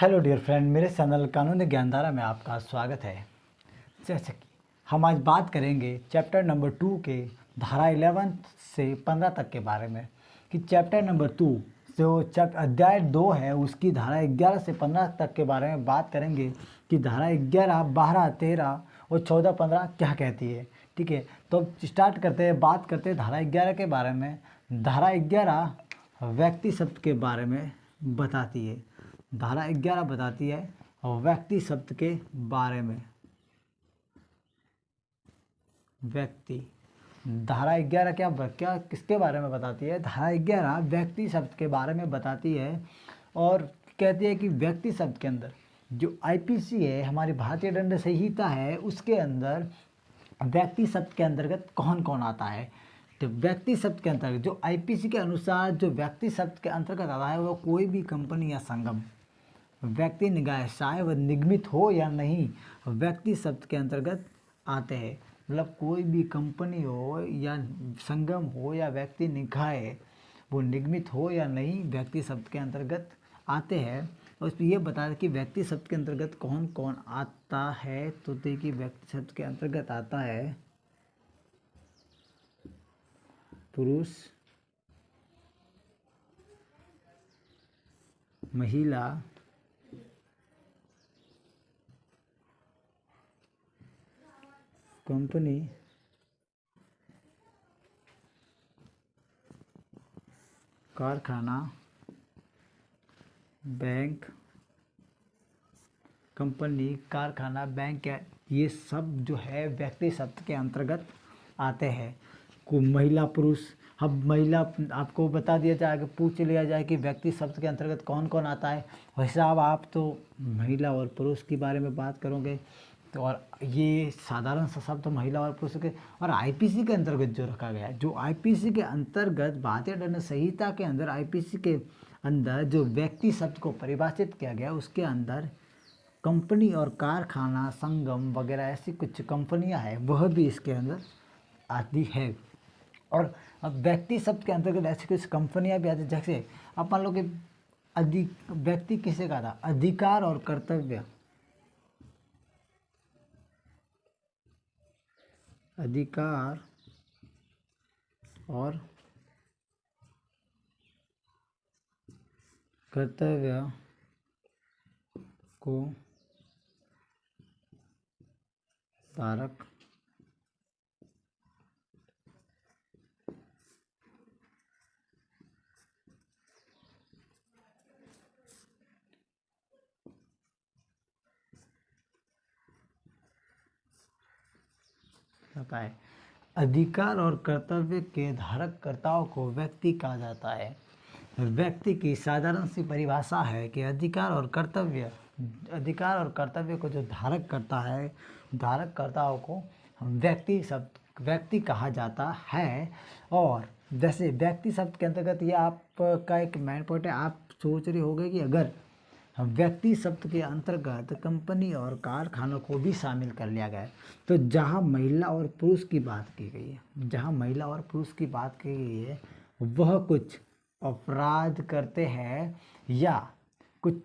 Hello dear friend, मेरे channel कानूनी ज्ञानधारा में आपका स्वागत है। जैसे कि हम आज बात करेंगे चैप्टर नंबर 2 के धारा 11 से 15 तक के बारे में। कि चैप्टर नंबर 2 जो अध्याय 2 है उसकी धारा 11 से 15 तक के बारे में बात करेंगे कि धारा 11, 12, 13 और 14, 15 क्या कहती है। ठीक है, तो स्टार्ट करते हैं, बात करते हैं धारा 11 के बारे में। धारा 11 व्यक्ति शब्द के बारे में बताती है। धारा 11 बताती है व्यक्ति शब्द के बारे में। व्यक्ति, धारा 11 क्या किसके बारे में बताती है? धारा 11 व्यक्ति शब्द के बारे में बताती है और कहती है कि व्यक्ति शब्द के अंदर जो आईपीसी है, हमारी भारतीय दंड संहिता है, उसके अंदर व्यक्ति शब्द के अंतर्गत कौन कौन आता है। तो व्यक्ति शब्द के अंतर्गत जो आईपीसी के अनुसार जो व्यक्ति शब्द के अंतर्गत आता है वो कोई भी कंपनी या संगम, व्यक्ति निकाय चाहे वह निगमित हो या नहीं, व्यक्ति शब्द के अंतर्गत आते हैं। मतलब कोई भी कंपनी हो या संगम हो या व्यक्ति निकाय, वो निगमित हो या नहीं, व्यक्ति शब्द के अंतर्गत आते हैं। और ये बता दें कि व्यक्ति शब्द के अंतर्गत कौन कौन आता है। तो देखिए, व्यक्ति शब्द के अंतर्गत आता है पुरुष, महिला, कंपनी, कारखाना, बैंक, कंपनी, कारखाना, बैंक, ये सब जो है व्यक्ति शब्द के अंतर्गत आते हैं। को महिला, पुरुष, अब महिला आपको बता दिया जाएगा, पूछ लिया जाए कि व्यक्ति शब्द के अंतर्गत कौन कौन आता है। वैसे अब आप तो महिला और पुरुष के बारे में बात करोगे, तो और ये साधारण सा शब्द महिला और पुरुष के, और आईपीसी के अंतर्गत जो रखा गया है, जो आईपीसी के अंतर्गत भारतीय दंड संहिता के अंदर आईपीसी के अंदर जो व्यक्ति शब्द को परिभाषित किया गया, उसके अंदर कंपनी और कारखाना, संगम वगैरह ऐसी कुछ कंपनियां हैं, वह भी इसके अंदर आती है। और अब व्यक्ति शब्द के अंतर्गत ऐसी कुछ कंपनियां भी आती, जैसे अब मान लो कि व्यक्ति किसे कहा था? अधिकार और कर्तव्य, अधिकार और कर्तव्य को धारक होता है। अधिकार और कर्तव्य के धारक कर्ताओं को व्यक्ति कहा जाता है। व्यक्ति की साधारण सी परिभाषा है कि अधिकार और कर्तव्य को जो धारक करता है, धारक कर्ताओं को व्यक्ति कहा जाता है। और जैसे व्यक्ति शब्द के अंतर्गत ये आपका एक मेन पॉइंट है, आप सोच रहे होंगे कि अगर व्यक्ति शब्द के अंतर्गत कंपनी और कारखानों को भी शामिल कर लिया गया है, तो जहां महिला और पुरुष की बात की गई है, वह कुछ अपराध करते हैं या कुछ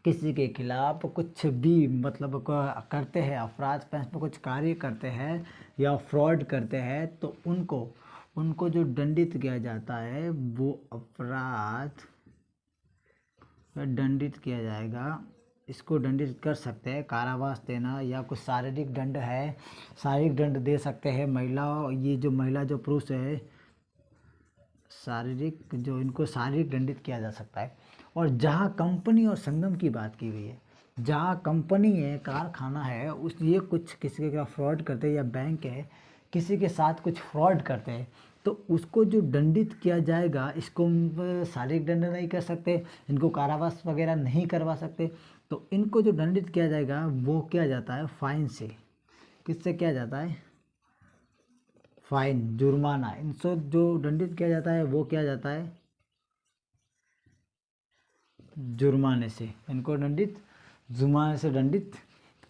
किसी के खिलाफ कुछ भी मतलब करते हैं, अपराध में कुछ कार्य करते हैं या फ्रॉड करते हैं, तो उनको जो दंडित किया जाता है वो अपराध दंडित किया जाएगा। इसको दंडित कर सकते हैं, कारावास देना या कुछ शारीरिक दंड है, शारीरिक दंड दे सकते हैं। महिला जो पुरुष है, इनको शारीरिक दंडित किया जा सकता है। और जहाँ कंपनी और संगम की बात की गई है, जहाँ कंपनी है, कारखाना है, ये कुछ किसी के खिलाफ फ्रॉड करते हैं, या बैंक है किसी के साथ कुछ फ्रॉड करते हैं, तो उसको जो दंडित किया जाएगा, इसको शारीरिक दंड नहीं कर सकते, इनको कारावास वगैरह नहीं करवा सकते, तो इनको जो दंडित किया जाएगा वो किया जाता है फाइन से। किससे किया जाता है? फाइन, जुर्माना। इनसे जो दंडित किया जाता है वो किया जाता है जुर्माने से। इनको जुर्माने से दंडित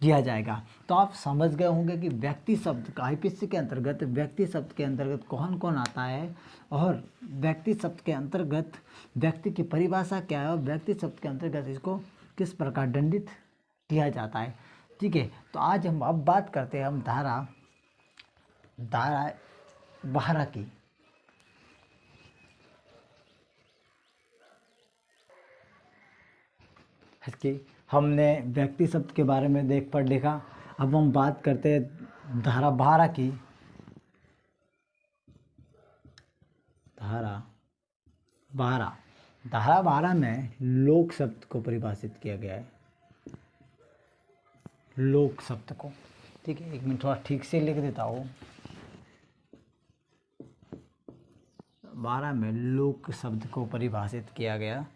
किया जाएगा। तो आप समझ गए होंगे कि व्यक्ति शब्द का आईपीसी के अंतर्गत व्यक्ति शब्द के अंतर्गत कौन कौन आता है, और व्यक्ति शब्द के अंतर्गत व्यक्ति की परिभाषा क्या है, और व्यक्ति शब्द के अंतर्गत इसको किस प्रकार दंडित किया जाता है। ठीक है, तो आज हम अब बात करते हैं हम धारा 12 की। इसकी हमने व्यक्ति शब्द के बारे में पढ़ लिखा। अब हम बात करते हैं धारा 12 की। धारा 12 में लोक शब्द को परिभाषित किया गया है। लोक शब्द को, ठीक है, एक मिनट थोड़ा ठीक से लिख देता हूँ। 12 में लोक शब्द को परिभाषित किया गया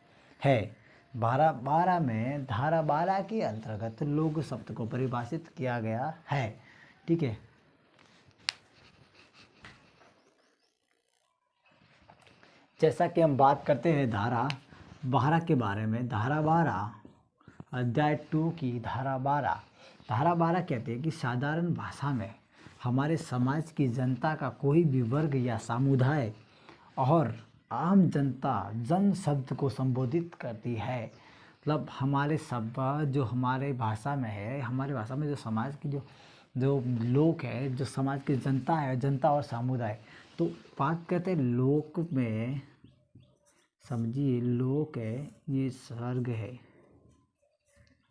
है। 12 में धारा 12 के अंतर्गत लोक शब्द को परिभाषित किया गया है। ठीक है, जैसा कि हम बात करते हैं धारा 12 के बारे में। धारा 12 अध्याय 2 की धारा 12 कहते हैं कि साधारण भाषा में हमारे समाज की जनता का कोई भी वर्ग या समुदाय और आम जनता जन शब्द को संबोधित करती है। मतलब हमारे शब्द जो हमारे भाषा में है, हमारे भाषा में जो समाज की जो लोग है, जो समाज की जनता है, जनता और समुदाय, तो बात करते हैं लोक में। समझिए, लोक है, ये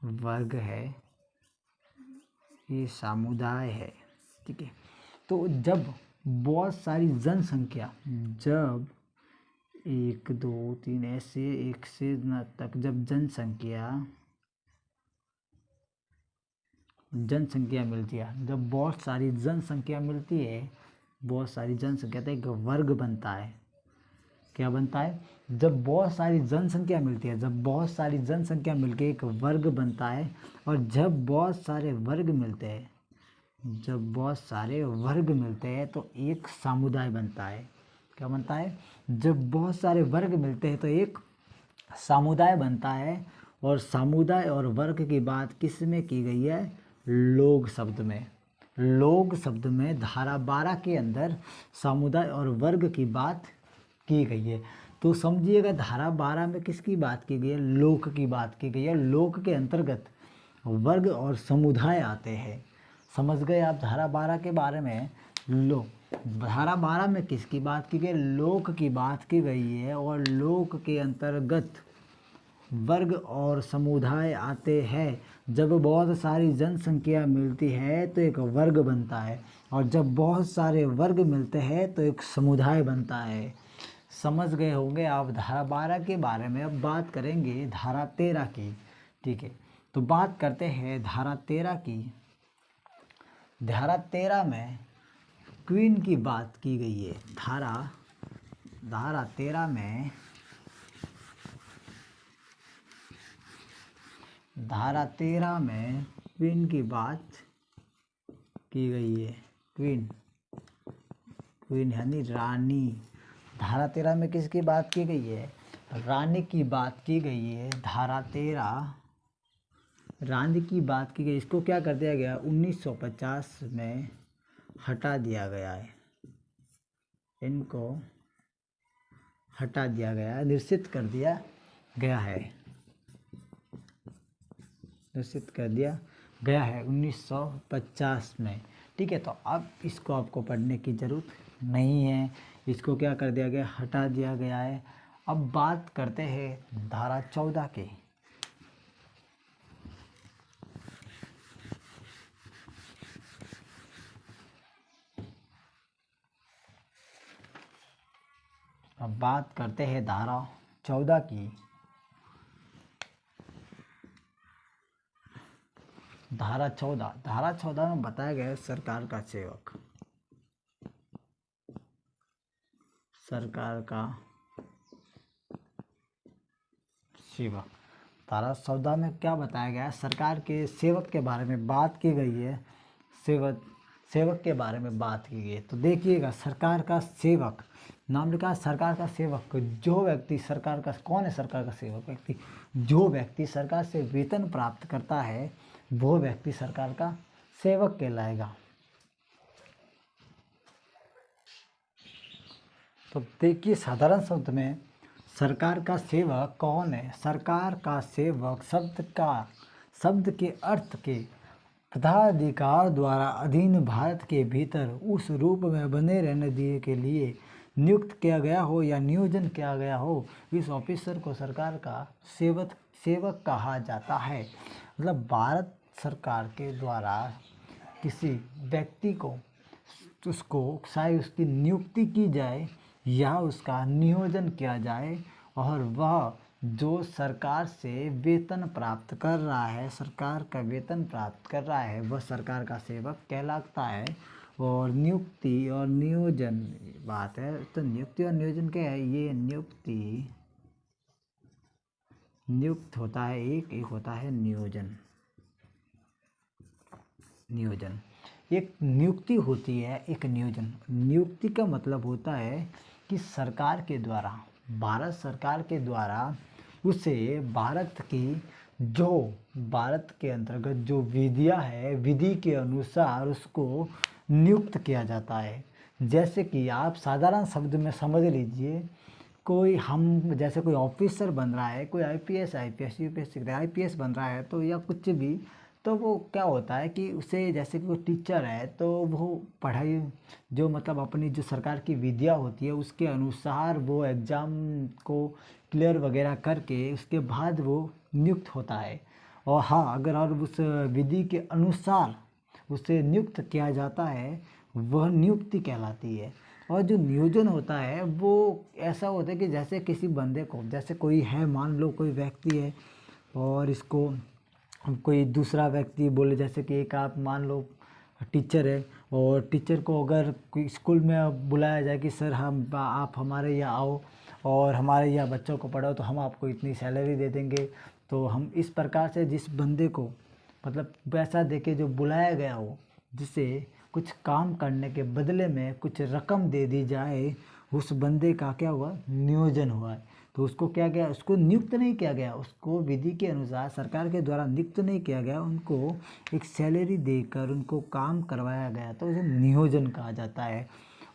वर्ग है, ये समुदाय है। ठीक है, तो जब बहुत सारी जनसंख्या, जब 1 2 3 ऐसे 1 से न तक जब जनसंख्या मिलती है, जब बहुत सारी जनसंख्या मिलती है, बहुत सारी जनसंख्या तो एक वर्ग बनता है। क्या बनता है? जब बहुत सारी जनसंख्या मिलती है, जब बहुत सारी जनसंख्या मिलके एक वर्ग बनता है। और जब बहुत सारे वर्ग मिलते हैं, जब बहुत सारे वर्ग मिलते हैं तो एक समुदाय बनता है। क्या बनता है? जब बहुत सारे वर्ग मिलते हैं तो एक समुदाय बनता है। और समुदाय और वर्ग की बात किस में की गई है? लोग शब्द में। लोग शब्द में धारा 12 के अंदर समुदाय और वर्ग की बात की गई है। तो समझिएगा, धारा 12 में किसकी बात की गई है? लोक की बात की गई है। लोक के अंतर्गत वर्ग और समुदाय आते हैं। समझ गए आप धारा 12 के बारे में? धारा 12 में किसकी बात की गई? लोक की बात की गई है। और लोक के अंतर्गत वर्ग और समुदाय आते हैं। जब बहुत सारी जनसंख्या मिलती है तो एक वर्ग बनता है। और जब बहुत सारे वर्ग मिलते हैं तो एक समुदाय बनता है। समझ गए होंगे आप धारा 12 के बारे में। अब बात करेंगे धारा 13 की। ठीक है, तो बात करते हैं धारा 13 की। धारा 13 में क्वीन की बात की गई है। धारा 13 में क्वीन की बात की गई है। क्वीन यानी रानी। धारा 13 में किसकी बात की गई है? रानी की बात की गई है। धारा 13 रानी की बात की गई। इसको क्या कर दिया गया? 1950 में हटा दिया गया है। इनको हटा दिया गया है, निश्चित कर दिया गया है। निश्चित कर दिया गया है 1950 में। ठीक है, तो अब इसको आपको पढ़ने की ज़रूरत नहीं है। इसको क्या कर दिया गया? हटा दिया गया है। अब बात करते हैं धारा 14 की। अब बात करते हैं धारा 14 की। धारा 14 में बताया गया है सरकार का सेवक। धारा 14 में क्या बताया गया है? सरकार के सेवक के बारे में बात की गई है। सेवक के बारे में बात की गई है। तो देखिएगा, सरकार का सेवक नाम लिखा है। सरकार का सेवक जो व्यक्ति सरकार का, कौन है सरकार का सेवक व्यक्ति? जो व्यक्ति सरकार से वेतन प्राप्त करता है वो व्यक्ति सरकार का सेवक कहलाएगा। तो देखिए, साधारण शब्द में सरकार का सेवक कौन है? सरकार का सेवक शब्द के अर्थ के प्रधानाधिकार द्वारा अधीन भारत के भीतर उस रूप में बने रहने दिए के लिए नियुक्त किया गया हो या नियोजन किया गया हो, इस ऑफिसर को सरकार का सेवक कहा जाता है। मतलब भारत सरकार के द्वारा किसी व्यक्ति को उसको चाहे उसकी नियुक्ति की जाए या उसका नियोजन किया जाए और वह जो सरकार से वेतन प्राप्त कर रहा है, सरकार का वेतन प्राप्त कर रहा है, वह सरकार का सेवक कहलाता है। और नियुक्ति और नियोजन बात है, तो नियुक्ति और नियोजन क्या है? ये नियुक्त होता है एक होता है नियोजन। एक नियुक्ति होती है, एक नियोजन। नियुक्ति का मतलब होता है कि सरकार के द्वारा, भारत सरकार के द्वारा उसे भारत के अंतर्गत जो विधियाँ है, विधि के अनुसार उसको नियुक्त किया जाता है। जैसे कि आप साधारण शब्द में समझ लीजिए, जैसे कोई ऑफिसर बन रहा है, कोई आईपीएस यूपीएससी आईपीएस बन रहा है, तो या कुछ भी, तो वो क्या होता है कि उसे, जैसे कि वो टीचर है तो वो पढ़ाई जो मतलब अपनी जो सरकार की विधियाँ होती है उसके अनुसार वो एग्ज़ाम को क्लियर वगैरह करके उसके बाद वो नियुक्त होता है। और हाँ, अगर और उस विधि के अनुसार उसे नियुक्त किया जाता है, वह नियुक्ति कहलाती है। और जो नियोजन होता है वो ऐसा होता है कि जैसे किसी बंदे को, जैसे कोई है, मान लो कोई व्यक्ति है और इसको कोई दूसरा व्यक्ति बोले, जैसे कि एक आप मान लो टीचर है और टीचर को अगर कोई स्कूल में बुलाया जाए कि सर आप हमारे यहाँ आओ और हमारे यहाँ बच्चों को पढ़ाओ तो हम आपको इतनी सैलरी दे देंगे। तो हम इस प्रकार से जिस बंदे को मतलब पैसा देके जो बुलाया गया हो, जिसे कुछ काम करने के बदले में कुछ रकम दे दी जाए, उस बंदे का क्या हुआ? नियोजन हुआ है। तो उसको क्या गया? उसको नियुक्त नहीं किया गया, उसको विधि के अनुसार सरकार के द्वारा नियुक्त नहीं किया गया, उनको एक सैलरी देकर उनको काम करवाया गया, तो उसे नियोजन कहा जाता है।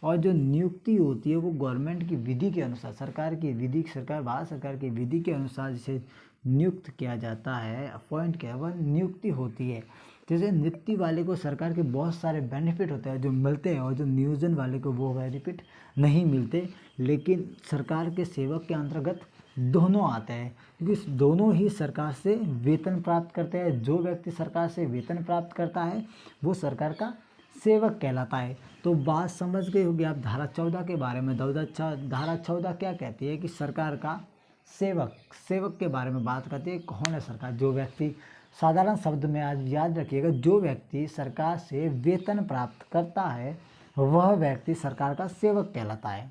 और जो नियुक्ति होती है वो गवर्नमेंट की विधि के अनुसार, भारत सरकार की विधि के अनुसार जिसे नियुक्त किया जाता है, अपॉइंट किया, वह नियुक्ति होती है। जैसे नियुक्ति वाले को सरकार के बहुत सारे बेनिफिट होते हैं जो मिलते हैं, और जो नियोजन वाले को वो बेनिफिट नहीं मिलते। लेकिन सरकार के सेवक के अंतर्गत दोनों आते हैं, क्योंकि दोनों ही सरकार से वेतन प्राप्त करते हैं। जो व्यक्ति सरकार से वेतन प्राप्त करता है वो सरकार का सेवक कहलाता है। तो बात समझ गए होगी आप धारा 14 के बारे में। धारा 14 क्या कहती है कि सरकार का सेवक के बारे में बात करती है। कौन है सरकार? जो व्यक्ति, साधारण शब्द में आज याद रखिएगा, जो व्यक्ति सरकार से वेतन प्राप्त करता है वह व्यक्ति सरकार का सेवक कहलाता है।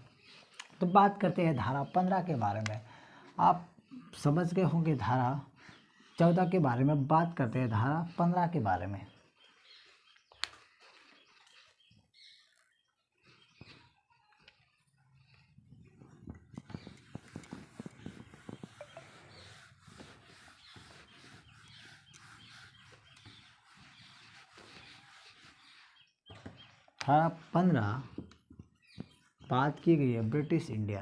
तो बात करते हैं धारा 15 के बारे में। आप समझ गए होंगे धारा 14 के बारे में। बात करते हैं धारा 15 के बारे में। धारा 15 बात की गई है ब्रिटिश इंडिया,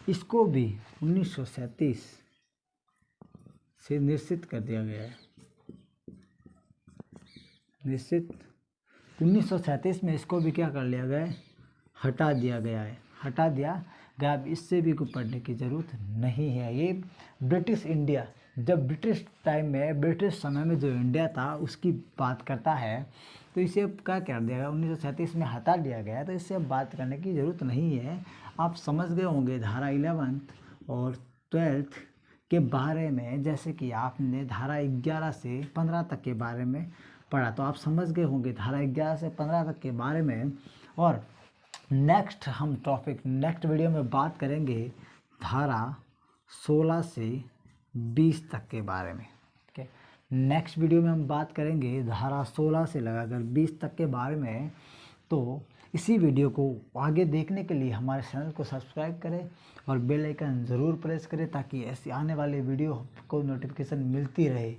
इसको भी 1937 से निश्चित कर दिया गया है। 1937 में इसको भी क्या कर लिया गया है? हटा दिया गया है। अब इससे भी कोई पढ़ने की ज़रूरत नहीं है। ये ब्रिटिश इंडिया, जब ब्रिटिश टाइम में, ब्रिटिश समय में जो इंडिया था उसकी बात करता है, तो इसे अब क्या कर दिया गया? 1937 में हटा दिया गया, तो इससे अब बात करने की ज़रूरत नहीं है। आप समझ गए होंगे धारा 11 और 12 के बारे में, जैसे कि आपने धारा 11 से 15 तक के बारे में पढ़ा, तो आप समझ गए होंगे धारा 11 से 15 तक के बारे में। और नेक्स्ट वीडियो में बात करेंगे धारा 16 से 20 तक के बारे में। ठीक है, नेक्स्ट वीडियो में हम बात करेंगे धारा 16 से लगाकर 20 तक के बारे में। तो इसी वीडियो को आगे देखने के लिए हमारे चैनल को सब्सक्राइब करें और बेल आइकन ज़रूर प्रेस करें, ताकि ऐसी आने वाली वीडियो को नोटिफिकेशन मिलती रहे।